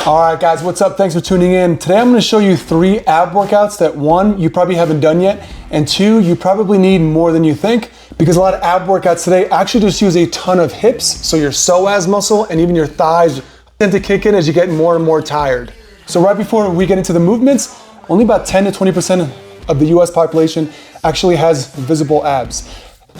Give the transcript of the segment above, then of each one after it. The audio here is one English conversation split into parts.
All right, guys, what's up? Thanks for tuning in. Today I'm going to show you 3 ab workouts that 1, you probably haven't done yet, and 2, you probably need more than you think, because a lot of ab workouts today actually just use a ton of hips, so your psoas muscle and even your thighs tend to kick in as you get more and more tired. So right before we get into the movements, only about 10 to 20% of the US population actually has visible abs.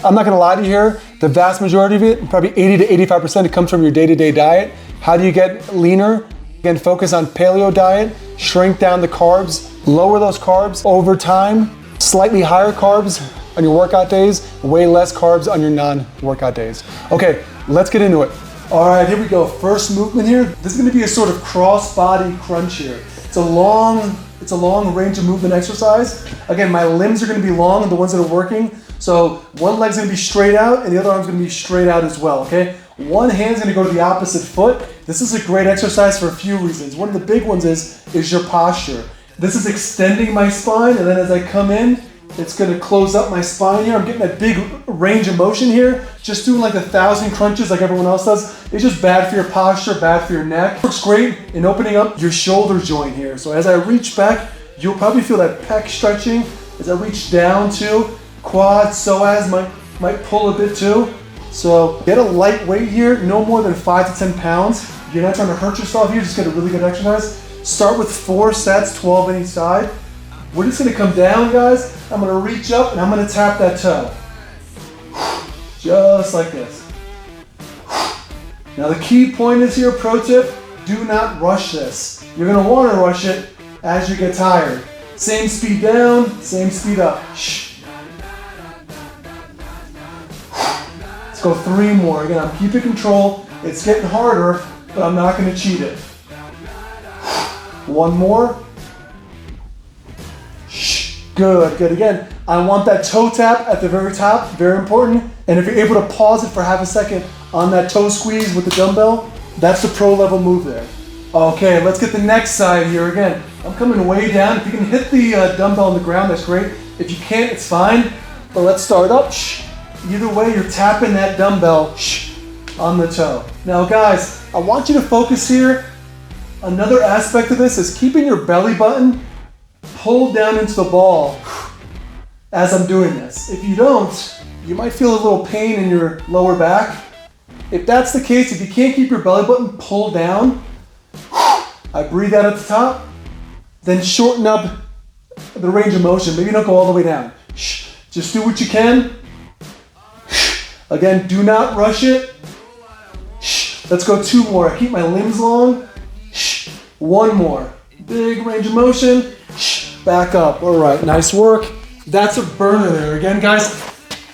I'm not gonna lie to you here, the vast majority of it, probably 80 to 85%, it comes from your day-to-day diet. How do you get leaner? Again, focus on paleo diet, shrink down the carbs, lower those carbs over time, slightly higher carbs on your workout days, way less carbs on your non-workout days. Okay, let's get into it. All right, here we go. First movement here. This is gonna be a sort of cross-body crunch here. It's a long range of movement exercise. Again, my limbs are gonna be long, the ones that are working. So one leg's gonna be straight out and the other arm's gonna be straight out as well, okay? One hand's gonna go to the opposite foot. This is a great exercise for a few reasons. One of the big ones is your posture. This is extending my spine, and then as I come in, it's gonna close up my spine here. I'm getting a big range of motion here. Just doing like 1,000 crunches like everyone else does. It's just bad for your posture, bad for your neck. Works great in opening up your shoulder joint here. So as I reach back, you'll probably feel that pec stretching. As I reach down too, quad, psoas might pull a bit too. So get a light weight here, no more than 5 to 10 pounds. You're not trying to hurt yourself here, just get a really good exercise. Start with 4 sets, 12 on each side. We're just gonna come down, guys. I'm gonna reach up and I'm gonna tap that toe. Just like this. Now the key point is here, pro tip, do not rush this. You're gonna wanna rush it as you get tired. Same speed down, same speed up. Let's go 3 more. Again, I'm keeping control. It's getting harder, but I'm not gonna cheat it. 1 more. Good, good. Again, I want that toe tap at the very top, very important. And if you're able to pause it for half a second on that toe squeeze with the dumbbell, that's the pro level move there. Okay, let's get the next side here. Again, I'm coming way down. If you can hit the dumbbell on the ground, that's great. If you can't, it's fine. But let's start up. Either way, you're tapping that dumbbell on the toe. Now guys, I want you to focus here. Another aspect of this is keeping your belly button pulled down into the ball as I'm doing this. If you don't, you might feel a little pain in your lower back. If that's the case, if you can't keep your belly button pulled down, I breathe out at the top, then shorten up the range of motion. Maybe don't go all the way down. Just do what you can. Again, do not rush it. Let's go 2 more. I keep my limbs long. 1 more. Big range of motion. Back up. All right, nice work. That's a burner there. Again, guys,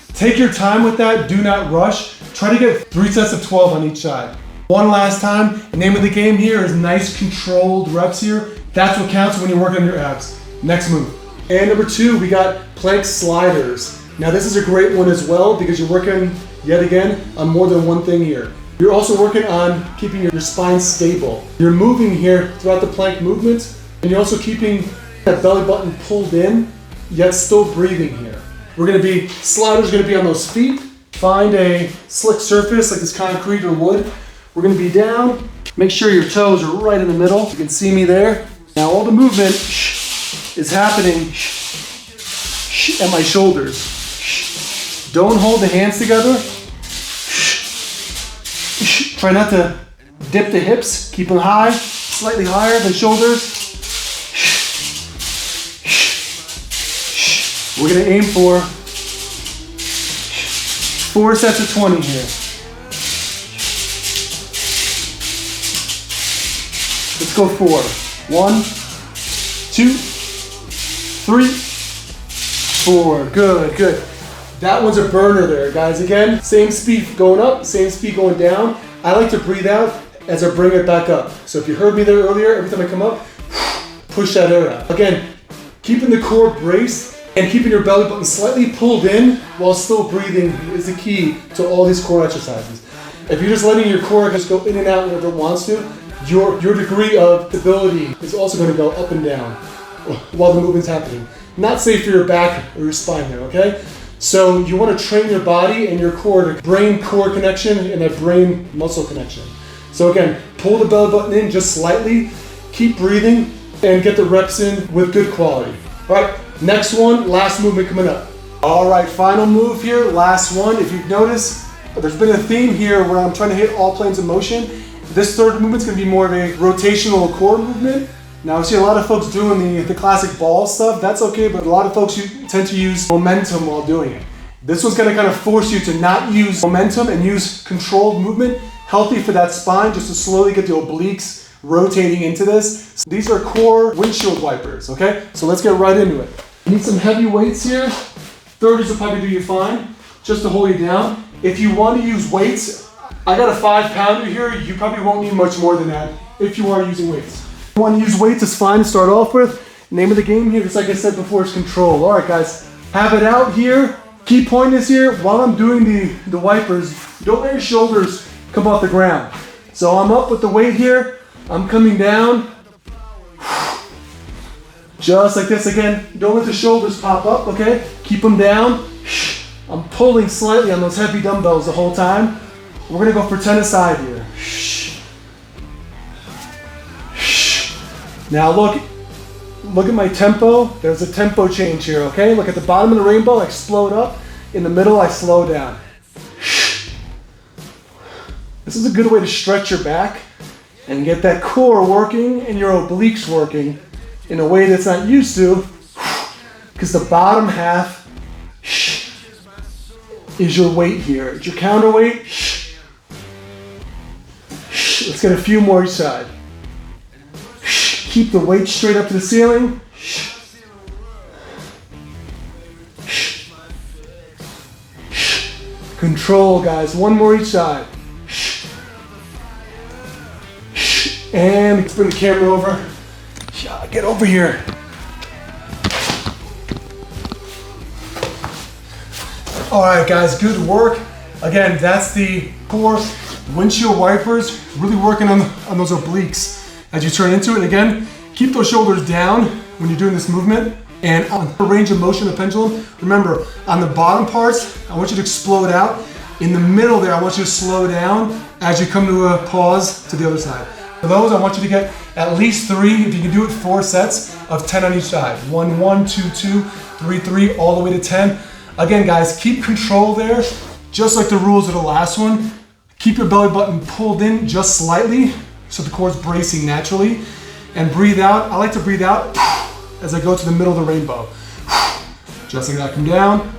take your time with that. Do not rush. Try to get 3 sets of 12 on each side. One last time. The name of the game here is nice controlled reps here. That's what counts when you're working on your abs. Next move. And number 2, we got plank sliders. Now this is a great one as well because you're working, yet again, on more than one thing here. You're also working on keeping your spine stable. You're moving here throughout the plank movement, and you're also keeping that belly button pulled in, yet still breathing here. Sliders are gonna be on those feet. Find a slick surface like this concrete or wood. We're gonna be down. Make sure your toes are right in the middle. You can see me there. Now all the movement is happening at my shoulders. Don't hold the hands together. Try not to dip the hips. Keep them high, slightly higher than shoulders. We're gonna aim for 4 sets of 20 here. Let's go 4. 1, 2, 3, 4. Good, good. That one's a burner there, guys. Again, same speed going up, same speed going down. I like to breathe out as I bring it back up. So if you heard me there earlier, every time I come up, push that air out. Again, keeping the core braced and keeping your belly button slightly pulled in while still breathing is the key to all these core exercises. If you're just letting your core just go in and out whenever it wants to, your degree of stability is also going to go up and down while the movement's happening. Not safe for your back or your spine there, okay? So you want to train your body and your core to brain-core connection and that brain-muscle connection. So again, pull the belly button in just slightly, keep breathing, and get the reps in with good quality. All right, next one, last movement coming up. All right, final move here, last one. If you've noticed, there's been a theme here where I'm trying to hit all planes of motion. This third movement's gonna be more of a rotational core movement. Now I see a lot of folks doing the classic ball stuff. That's okay, but a lot of folks tend to use momentum while doing it. This one's gonna kind of force you to not use momentum and use controlled movement, healthy for that spine, just to slowly get the obliques rotating into this. These are core windshield wipers, okay? So let's get right into it. You need some heavy weights here. 30s will probably do you fine, just to hold you down. If you want to use weights, I got a 5-pounder here. You probably won't need much more than that if you are using weights. If you want to use weights, it's fine to start off with. Name of the game here, just like I said before, is control. All right, guys, have it out here. Key point is here, while I'm doing the wipers, don't let your shoulders come off the ground. So I'm up with the weight here. I'm coming down. Just like this again. Don't let the shoulders pop up, okay? Keep them down. I'm pulling slightly on those heavy dumbbells the whole time. We're gonna go for 10 aside here. Now look at my tempo. There's a tempo change here, okay? Look at the bottom of the rainbow, I explode up. In the middle, I slow down. This is a good way to stretch your back and get that core working and your obliques working in a way that's not used to, because the bottom half is your weight here. It's your counterweight. Let's get a few more each side. Keep the weight straight up to the ceiling. Control, guys. One more each side. And let's bring the camera over. Get over here. All right, guys, good work. Again, that's the core windshield wipers, really working on those obliques as you turn into it. Again, keep those shoulders down when you're doing this movement. And on the range of motion of the pendulum, remember, on the bottom parts, I want you to explode out. In the middle there, I want you to slow down as you come to a pause to the other side. For those, I want you to get at least 3, if you can do it, 4 sets of 10 on each side. 1, 1, 2, 2, 3, 3, all the way to 10. Again, guys, keep control there, just like the rules of the last one. Keep your belly button pulled in just slightly, so the core's bracing naturally. And breathe out. I like to breathe out as I go to the middle of the rainbow. Just like that, come down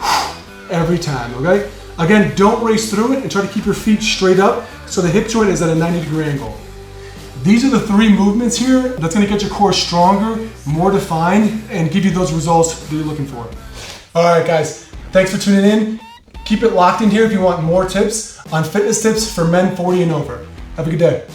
every time, okay? Again, don't race through it and try to keep your feet straight up so the hip joint is at a 90-degree angle. These are the 3 movements here that's gonna get your core stronger, more defined, and give you those results that you're looking for. All right, guys, thanks for tuning in. Keep it locked in here if you want more tips on fitness tips for men 40 and over. Have a good day.